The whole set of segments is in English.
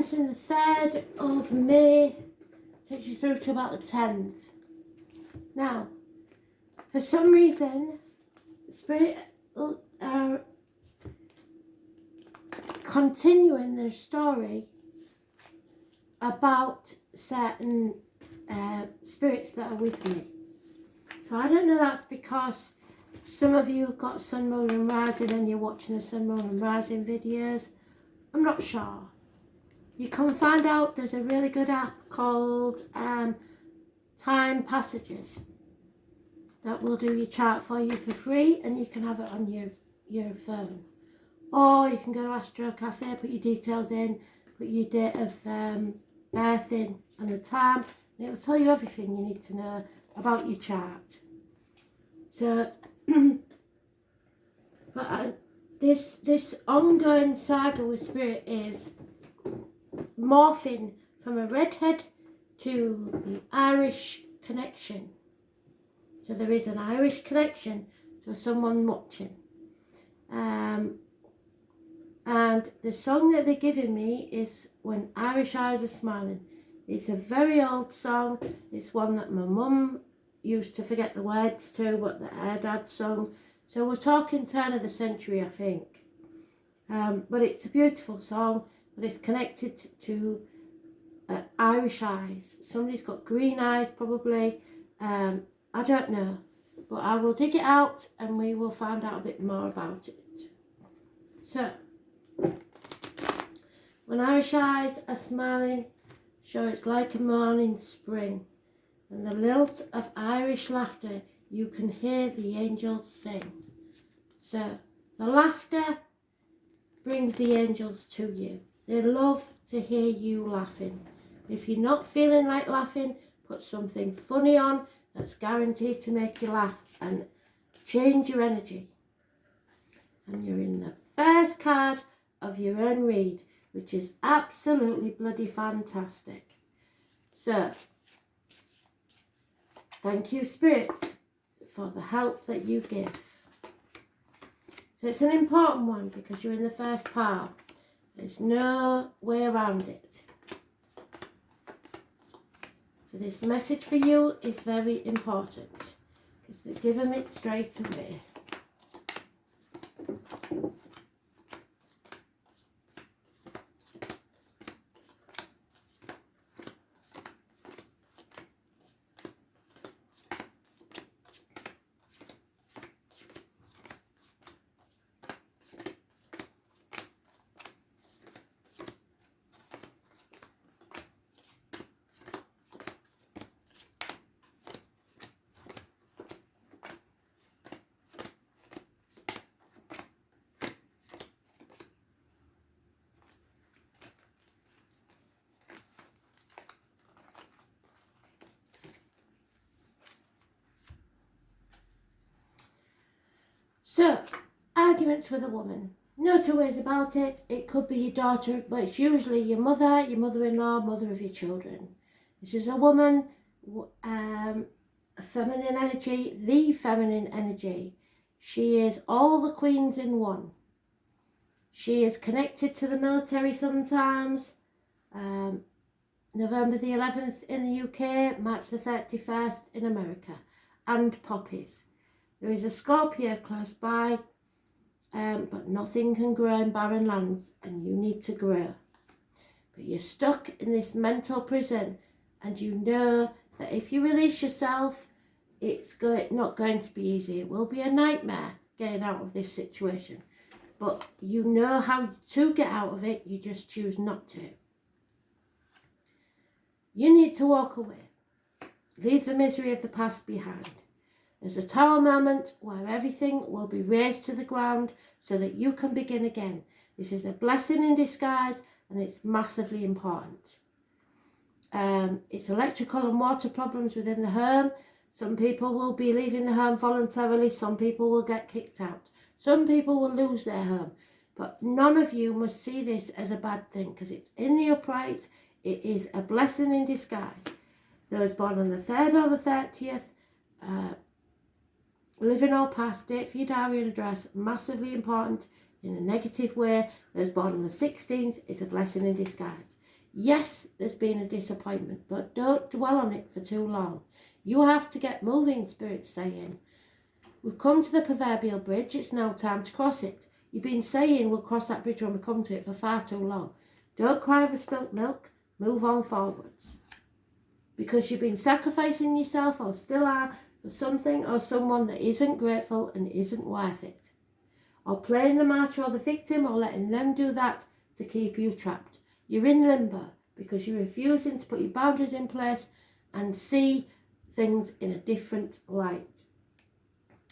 commencing the 3rd of May, takes you through to about the 10th. Now, for some reason, Spirit are continuing their story about certain spirits that are with me. So I don't know, that's because some of you have got Sun, Moon and Rising and you're watching the Sun, Moon and Rising videos. I'm not sure. You can find out, there's a really good app called Time Passages that will do your chart for you for free, and you can have it on your phone. Or you can go to Astro Cafe, put your details in, put your date of birth in and the time, and it'll tell you everything you need to know about your chart. So, but this ongoing saga with Spirit is morphing from a redhead to the Irish connection. So there is an Irish connection to someone watching. And the song that they're giving me is When Irish Eyes Are Smiling. It's a very old song. It's one that my mum used to forget the words to, but that her dad sung. So we're talking turn of the century, I think. But it's a beautiful song, but it's connected to Irish eyes. Somebody's got green eyes, probably. I don't know. But I will dig it out and we will find out a bit more about it. So, when Irish eyes are smiling, sure it's like a morning spring. And the lilt of Irish laughter, you can hear the angels sing. So, the laughter brings the angels to you. They love to hear you laughing. If you're not feeling like laughing, put something funny on that's guaranteed to make you laugh and change your energy. And you're in the first card of your own read, which is absolutely bloody fantastic. So, thank you, Spirit, for the help that you give. So it's an important one because you're in the first pile. There's no way around it. So this message for you is very important because they've given it straight away. So, arguments with a woman. No two ways about it. It could be your daughter, but it's usually your mother, your mother-in-law, mother of your children. This is a woman, a feminine energy, the feminine energy. She is all the queens in one. She is connected to the military sometimes. November the 11th in the UK, March the 31st in America. And poppies. There is a Scorpio close by, but nothing can grow in barren lands and you need to grow. But you're stuck in this mental prison and you know that if you release yourself, it's not going to be easy. It will be a nightmare getting out of this situation. But you know how to get out of it, you just choose not to. You need to walk away. Leave the misery of the past behind. There's a tower moment where everything will be razed to the ground so that you can begin again. This is a blessing in disguise and it's massively important. It's electrical and water problems within the home. Some people will be leaving the home voluntarily. Some people will get kicked out. Some people will lose their home. But none of you must see this as a bad thing because it's in the upright. It is a blessing in disguise. Those born on the 3rd or the 30th, living or past it for your diary and address, massively important in a negative way. Those born on the 16th is a blessing in disguise. Yes, there's been a disappointment, but don't dwell on it for too long. You have to get moving, Spirit's saying. We've come to the proverbial bridge. It's now time to cross it. You've been saying we'll cross that bridge when we come to it for far too long. Don't cry over spilt milk. Move on forwards. Because you've been sacrificing yourself, or still are, for something or someone that isn't grateful and isn't worth it. Or playing the martyr or the victim, or letting them do that to keep you trapped. You're in limbo because you're refusing to put your boundaries in place and see things in a different light.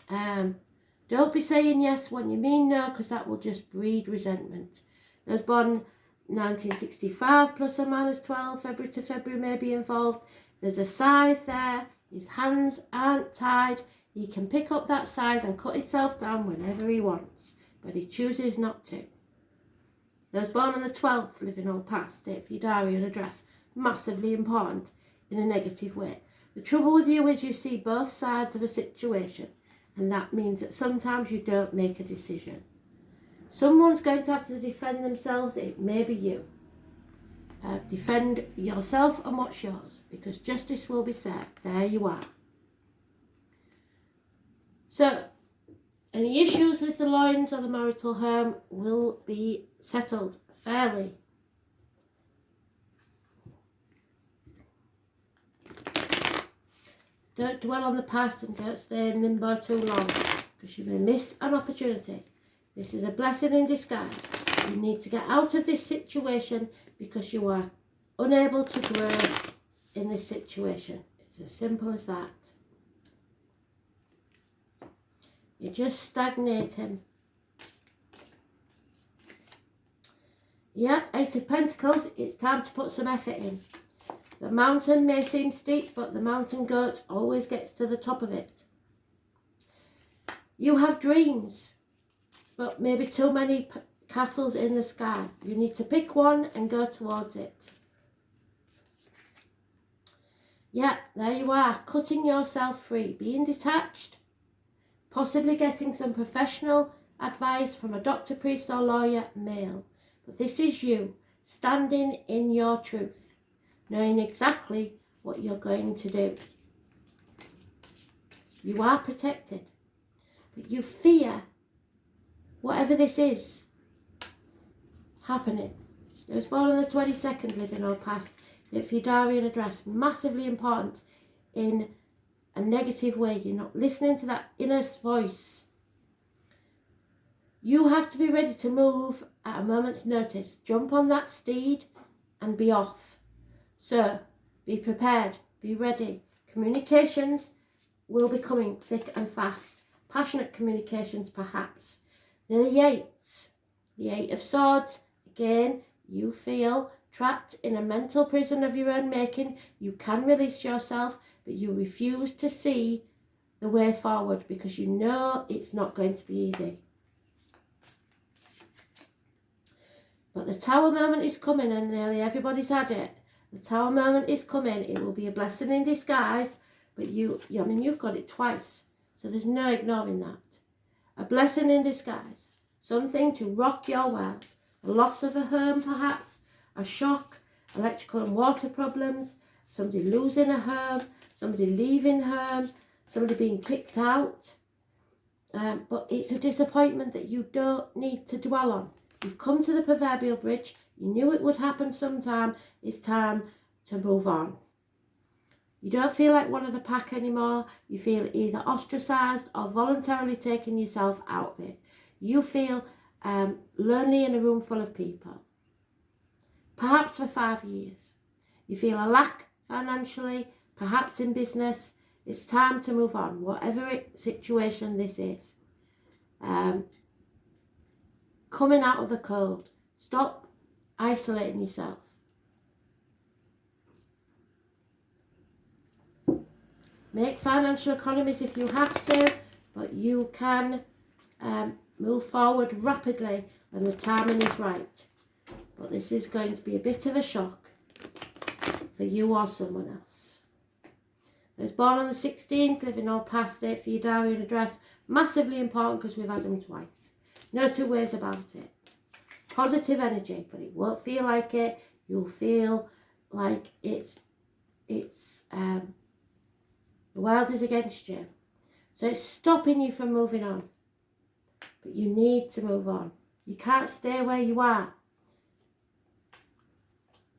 Don't be saying yes when you mean no, because that will just breed resentment. Those born 1965 plus or minus 12, February to February may be involved. There's a scythe there. His hands aren't tied. He can pick up that scythe and cut himself down whenever he wants, but he chooses not to. Those born on the 12th, living or past, date for your diary and address, massively important in a negative way. The trouble with you is you see both sides of a situation, and that means that sometimes you don't make a decision. Someone's going to have to defend themselves. It may be you. Defend yourself and what's yours, because justice will be served. There you are. So, any issues with the loins or the marital home will be settled fairly. Don't dwell on the past and don't stay in limbo too long, because you may miss an opportunity. This is a blessing in disguise. You need to get out of this situation because you are unable to grow in this situation. It's as simple as that. You're just stagnating. Yep, Eight of Pentacles, it's time to put some effort in. The mountain may seem steep, but the mountain goat always gets to the top of it. You have dreams, but maybe too many castles in the sky. You need to pick one and go towards it. Yeah, there you are, cutting yourself free, being detached, possibly getting some professional advice from a doctor, priest or lawyer, male. But this is you, standing in your truth, knowing exactly what you're going to do. You are protected, but you fear whatever this is happening. It was born on the 22nd, living or past. If your diary and address, massively important in a negative way. You're not listening to that inner voice. You have to be ready to move at a moment's notice. Jump on that steed and be off. So, be prepared, be ready. Communications will be coming thick and fast. Passionate communications, perhaps. The Eights, the Eight of Swords. Again, you feel trapped in a mental prison of your own making. You can release yourself, but you refuse to see the way forward because you know it's not going to be easy. But the Tower moment is coming, and nearly everybody's had it. The Tower moment is coming. It will be a blessing in disguise, but you've got it twice, so there's no ignoring that. A blessing in disguise, something to rock your world. A loss of a home, perhaps, a shock, electrical and water problems, somebody losing a home, somebody leaving home, somebody being kicked out. But it's a disappointment that you don't need to dwell on. You've come to the proverbial bridge. You knew it would happen sometime. It's time to move on. You don't feel like one of the pack anymore. You feel either ostracised or voluntarily taking yourself out of it. You feel lonely in a room full of people. Perhaps for 5 years. You feel a lack financially, perhaps in business. It's time to move on, whatever situation this is. Coming out of the cold. Stop isolating yourself. Make financial economies if you have to, but you can move forward rapidly when the timing is right. But this is going to be a bit of a shock for you or someone else. Those born on the 16th, living or past date for your diary and address, massively important because we've had them twice. No two ways about it. Positive energy, but it won't feel like it. You'll feel like the world is against you. So it's stopping you from moving on. But you need to move on. You can't stay where you are.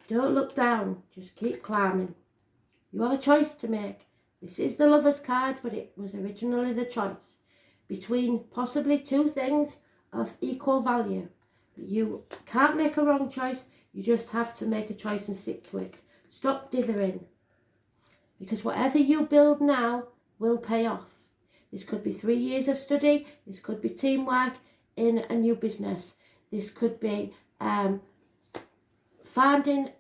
Don't look down. Just keep climbing. You have a choice to make. This is the Lover's card, but it was originally the choice between possibly two things of equal value. But you can't make a wrong choice. You just have to make a choice and stick to it. Stop dithering. Because whatever you build now will pay off. This could be 3 years of study. This could be teamwork in a new business. This could be finding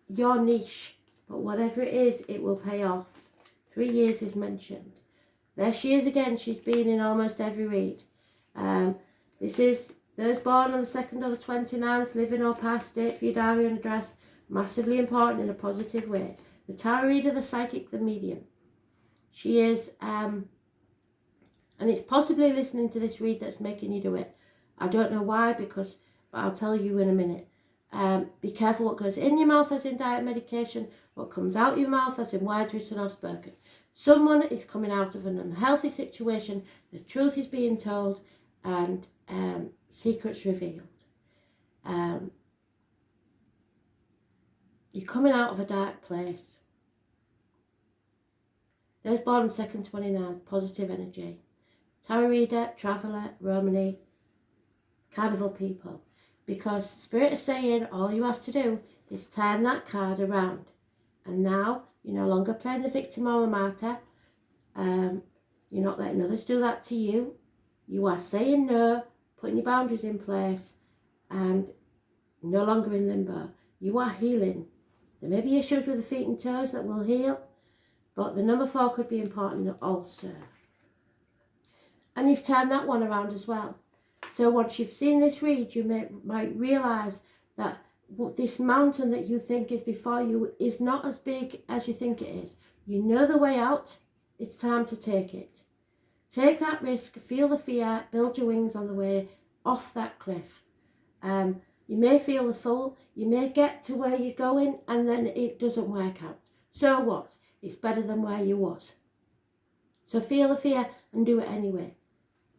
your niche. But whatever it is, it will pay off. 3 years is mentioned. There she is again. She's been in almost every read. This is those born on the 2nd or the 29th, living or past, date for your diary and address. Massively important in a positive way. The tarot reader, the psychic, the medium. She is, and it's possibly listening to this read that's making you do it. I don't know why, but I'll tell you in a minute. Be careful what goes in your mouth as in diet medication, what comes out your mouth as in words written or spoken. Someone is coming out of an unhealthy situation, the truth is being told, and secrets revealed. You're coming out of a dark place. Those born on 2nd, 29th, positive energy. Tarot reader, traveller, Romany, carnival people. Because Spirit is saying all you have to do is turn that card around. And now you're no longer playing the victim or a martyr. You're not letting others do that to you. You are saying no, putting your boundaries in place, and no longer in limbo. You are healing. There may be issues with the feet and toes that will heal, but the number 4 could be important also. And you've turned that one around as well. So once you've seen this read, you might realise that this mountain that you think is before you is not as big as you think it is. You know the way out. It's time to take it. Take that risk, feel the fear, build your wings on the way off that cliff. You may feel the fall, you may get to where you're going and then it doesn't work out. So what? It's better than where you was. So feel the fear and do it anyway.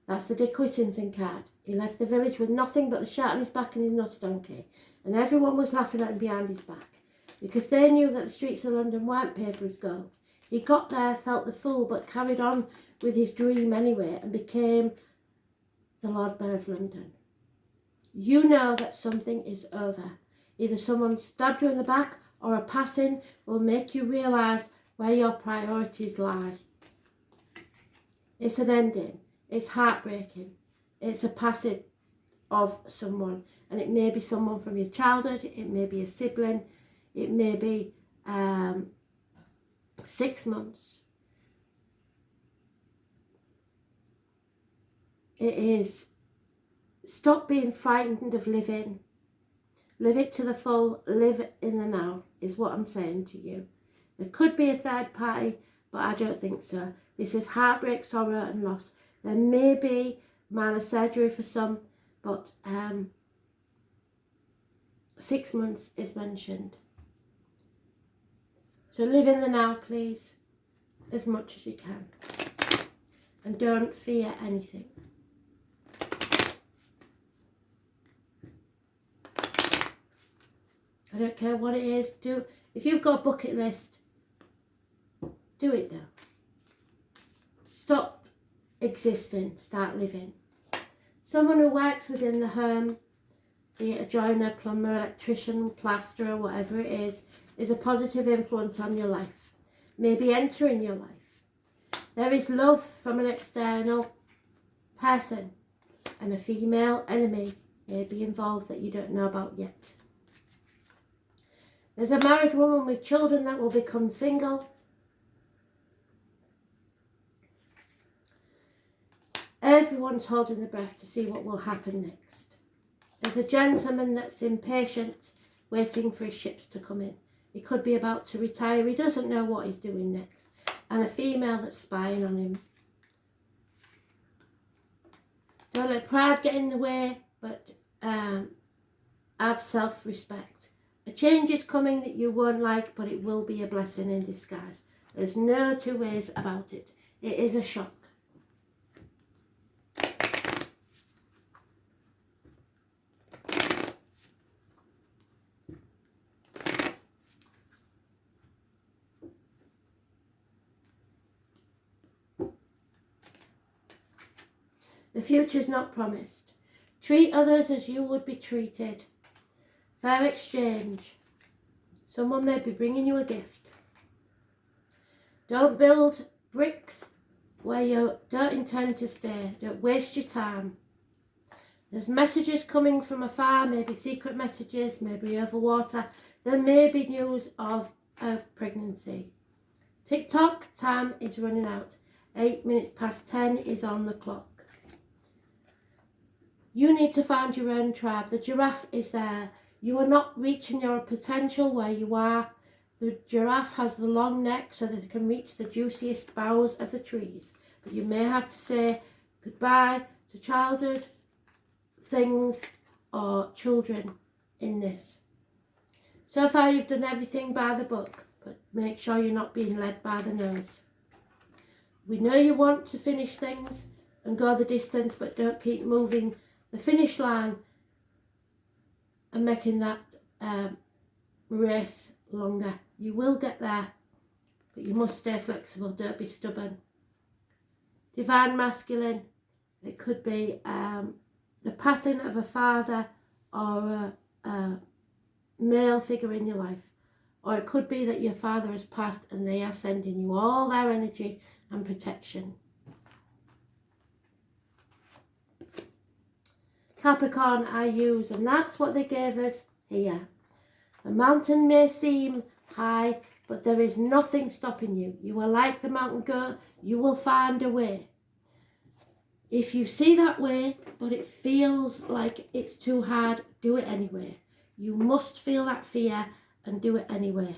That's the Dick Whittington card. He left the village with nothing but the shirt on his back and his nutty donkey. And everyone was laughing at him behind his back. Because they knew that the streets of London weren't paved with gold. He got there, felt the fool, but carried on with his dream anyway and became the Lord Mayor of London. You know that something is over. Either someone stabbed you in the back or a passing will make you realise where your priorities lie. It's an ending. It's heartbreaking. It's a passing of someone. And it may be someone from your childhood. It may be a sibling. It may be 6 months. It is, stop being frightened of living. Live it to the full. Live in the now is what I'm saying to you. There could be a third party, but I don't think so. This is heartbreak, sorrow and loss. There may be minor surgery for some, but 6 months is mentioned. So live in the now, please, as much as you can. And don't fear anything. I don't care what it is. If you've got a bucket list, do it now. Stop existing, start living. Someone who works within the home, be it a joiner, plumber, electrician, plasterer, whatever it is a positive influence on your life. Maybe entering your life. There is love from an external person, and a female enemy may be involved that you don't know about yet. There's a married woman with children that will become single. Everyone's holding their breath to see what will happen next. There's a gentleman that's impatient, waiting for his ships to come in. He could be about to retire. He doesn't know what he's doing next. And a female that's spying on him. Don't let pride get in the way, but I have self-respect. A change is coming that you won't like, but it will be a blessing in disguise. There's no two ways about it. It is a shock. The future is not promised. Treat others as you would be treated. Fair exchange. Someone may be bringing you a gift. Don't build bricks where you don't intend to stay. Don't waste your time. There's messages coming from afar, maybe secret messages, maybe over water. There may be news of a pregnancy. Tick-tock, time is running out. 8 minutes past 10 is on the clock. You need to find your own tribe. The giraffe is there. You are not reaching your potential where you are. The giraffe has the long neck so that it can reach the juiciest boughs of the trees. But you may have to say goodbye to childhood, things, or children in this. So far you've done everything by the book, but make sure you're not being led by the nose. We know you want to finish things and go the distance, but don't keep moving the finish line and making that race longer. You will get there, but you must stay flexible. Don't be stubborn. Divine masculine. It could be the passing of a father or a male figure in your life. Or it could be that your father has passed and they are sending you all their energy and protection. Capricorn, I use, and that's what they gave us here. The mountain may seem high, but there is nothing stopping you. You are like the mountain goat. You will find a way. If you see that way, but it feels like it's too hard, do it anyway. You must feel that fear and do it anyway.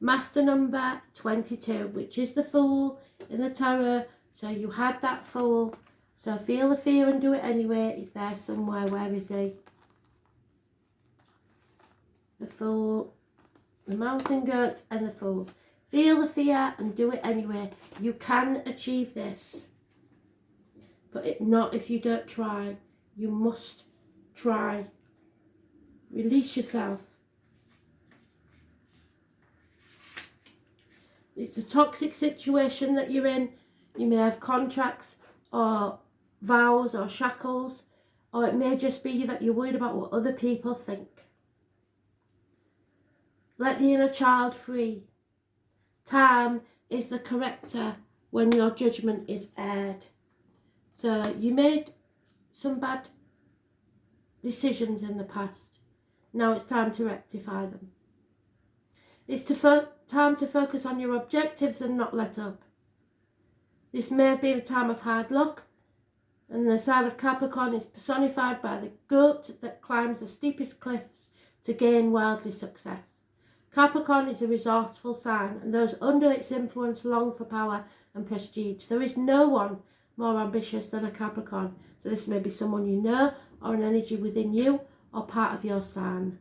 Master number 22, which is the Fool in the tarot. So you had that Fool. So feel the fear and do it anyway. It's there somewhere. Where is he? The Fool, the mountain goat and the Fool. Feel the fear and do it anyway. You can achieve this. But not if you don't try. You must try. Release yourself. It's a toxic situation that you're in. You may have contracts or vows or shackles, or it may just be that you're worried about what other people think. Let the inner child free. Time is the corrector when your judgment is aired. So you made some bad decisions in the past. Now it's time to rectify them. It's time to focus on your objectives and not let up. This may have been a time of hard luck, and the sign of Capricorn is personified by the goat that climbs the steepest cliffs to gain worldly success. Capricorn is a resourceful sign, and those under its influence long for power and prestige. There is no one more ambitious than a Capricorn. So this may be someone you know, or an energy within you, or part of your sign.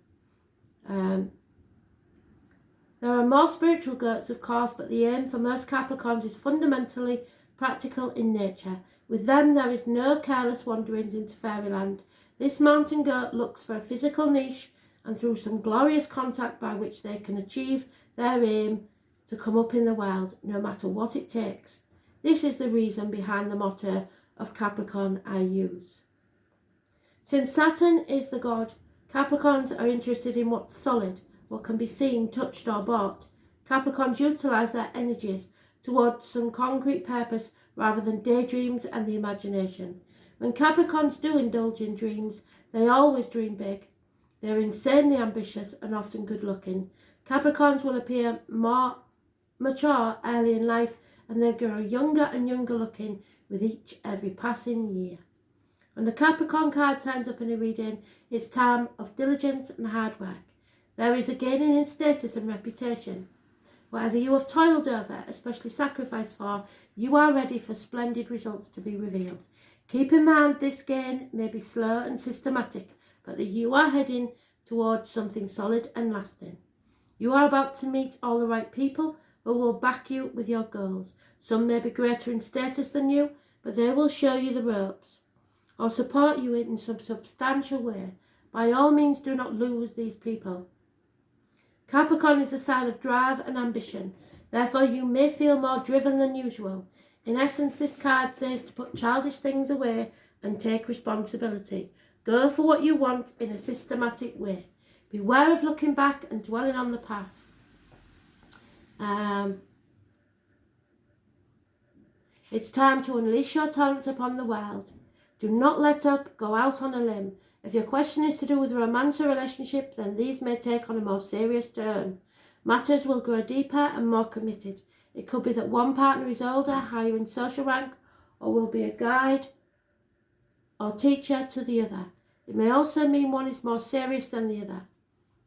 There are more spiritual goats, of course, but the aim for most Capricorns is fundamentally practical in nature. With them, there is no careless wanderings into fairyland. This mountain goat looks for a physical niche and through some glorious contact by which they can achieve their aim to come up in the world, no matter what it takes. This is the reason behind the motto of Capricorn I use. Since Saturn is the god, Capricorns are interested in what's solid, what can be seen, touched or bought. Capricorns utilise their energies towards some concrete purpose rather than daydreams and the imagination. When Capricorns do indulge in dreams, they always dream big. They're insanely ambitious and often good looking. Capricorns will appear more mature early in life, and they grow younger and younger looking with every passing year. When the Capricorn card turns up in a reading, it's time of diligence and hard work. There is a gaining in status and reputation. Whatever you have toiled over, especially sacrificed for, you are ready for splendid results to be revealed. Keep in mind this gain may be slow and systematic, but that you are heading towards something solid and lasting. You are about to meet all the right people who will back you with your goals. Some may be greater in status than you, but they will show you the ropes or support you in some substantial way. By all means, do not lose these people. Capricorn is a sign of drive and ambition. Therefore, you may feel more driven than usual. In essence, this card says to put childish things away and take responsibility. Go for what you want in a systematic way. Beware of looking back and dwelling on the past. It's time to unleash your talents upon the world. Do not let up. Go out on a limb. If your question is to do with romance or relationship, then these may take on a more serious turn. Matters will grow deeper and more committed. It could be that one partner is older, higher in social rank, or will be a guide or teacher to the other. It may also mean one is more serious than the other.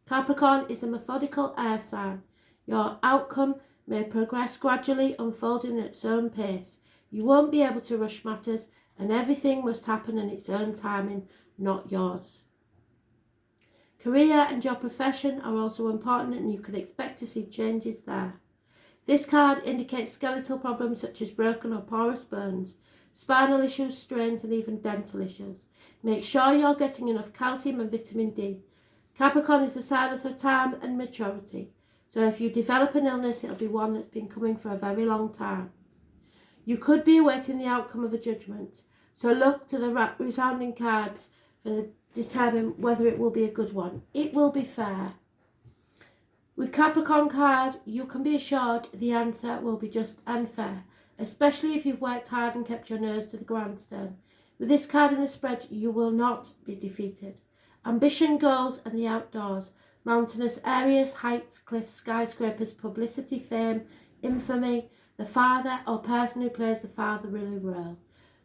Capricorn is a methodical air sign. Your outcome may progress gradually, unfolding at its own pace. You won't be able to rush matters, and everything must happen in its own timing, not yours. Career and your profession are also important, and you can expect to see changes there. This card indicates skeletal problems such as broken or porous bones, spinal issues, strains, and even dental issues. Make sure you're getting enough calcium and vitamin D. Capricorn is a sign of the time and maturity. So if you develop an illness, it'll be one that's been coming for a very long time. You could be awaiting the outcome of a judgment. So look to the resounding cards to determine whether it will be a good one. It will be fair. With Capricorn card, you can be assured the answer will be just and fair, especially if you've worked hard and kept your nose to the grindstone. With this card in the spread, you will not be defeated. Ambition, goals, and the outdoors. Mountainous areas, heights, cliffs, skyscrapers, publicity, fame, infamy, the father or person who plays the fatherly role.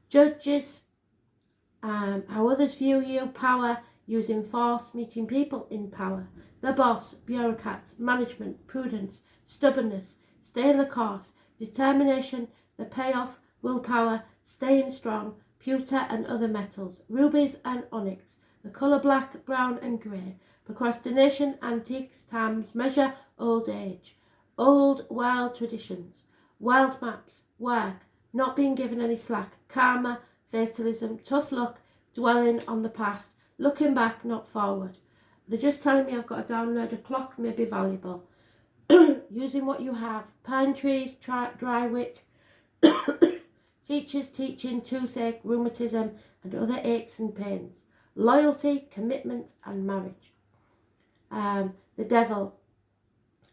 Judges, how others view you, power, using force, meeting people in power. The boss, bureaucrats, management, prudence, stubbornness, staying the course, determination, the payoff, willpower, staying strong, pewter and other metals, rubies and onyx, the colour black, brown and grey, procrastination, antiques, times, measure, old age, old world traditions, wild maps, work, not being given any slack, karma, fatalism, tough luck, dwelling on the past, looking back, not forward. They're just telling me I've got to download a clock, may be valuable. Using what you have, pine trees, dry wit, teachers teaching, toothache, rheumatism and other aches and pains, loyalty, commitment and marriage. The devil,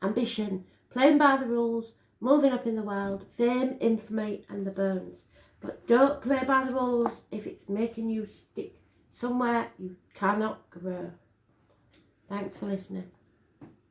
ambition, playing by the rules, moving up in the world, fame, infamy and the bones. But don't play by the rules if it's making you stick somewhere you cannot grow. Thanks for listening.